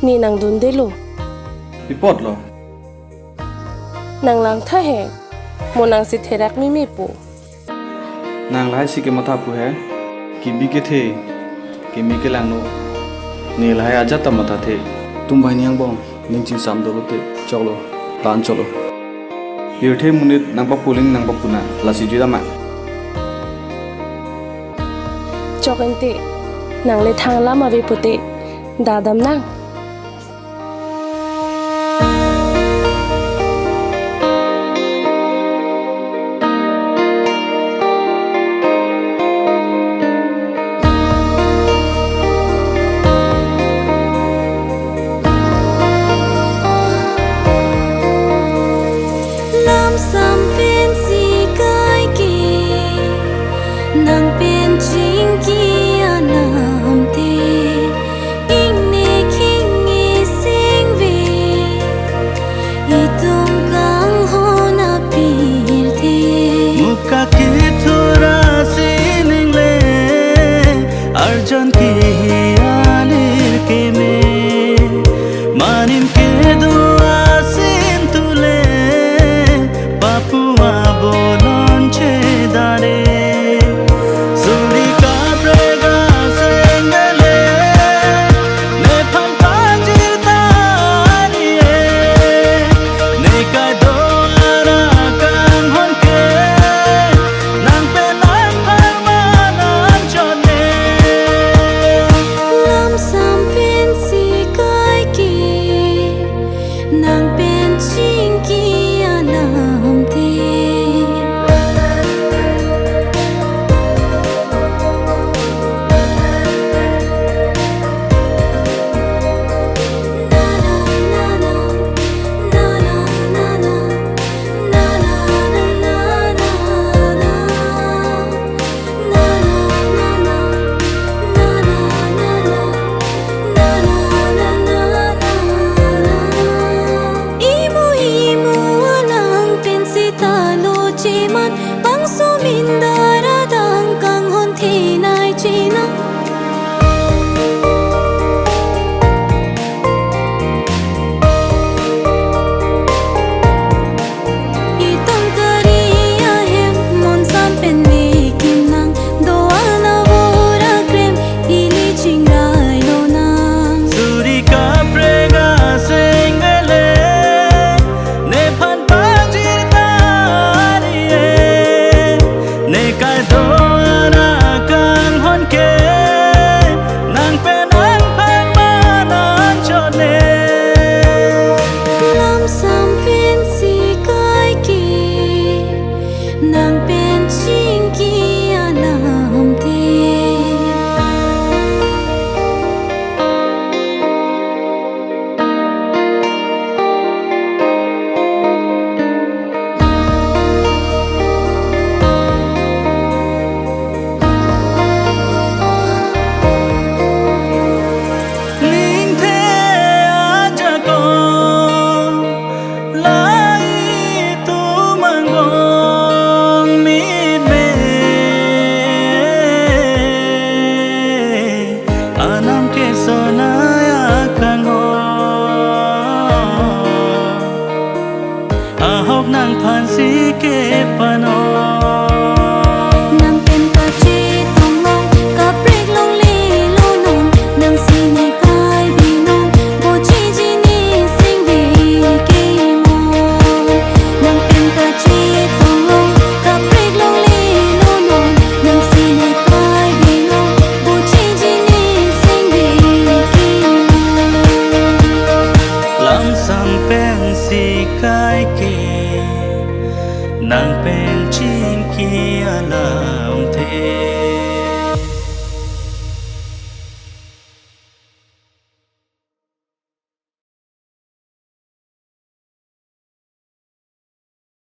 ni nang dun de lu Report lo. nang lang tha he mo nang si therak mi pu Nang lai si ke matha pu hai. Ki ke the. Ki ke lang no. Ni lai aja ta matha the. Tum bhai niang bong. Ning ching sam do lo te. Cholo. Tan cholo. Yirthe munit nang pa puling nang pa puna. La si ju da ma. chokan te nang le thang la ma ve pu te dadam nang LAMSAM pen si kai ki nang pen ching ki anam te ing ne king e sing ve itum kang ho na pir the muka ki thora sining le arjan ki alir ke me manin ke dua sin tule papua bolon che dare suri ka prega sengale ne phang pa jir tani ne ka do ara kan hon ke nang pe nang phang ma nan chon ne LAMSAM pen si kai ki nang pen ching ki anam te Imu imu alang pensita lo ciman bang sumindara dang kang hon thinai china itong kariya hem mon sam pen ni kim nang do ana vora krem ili chingrai lo nang suri ka prega sengale ne phan pa jir tani ne ka do ara kan hon ke nang pe nang phang ma nan chon ne LAMSAM pen si kai ki nang pen ching ki anam te ning the aja ko lai tu mangong mit me anam ke sonaya kang ho ahok nang phan si ke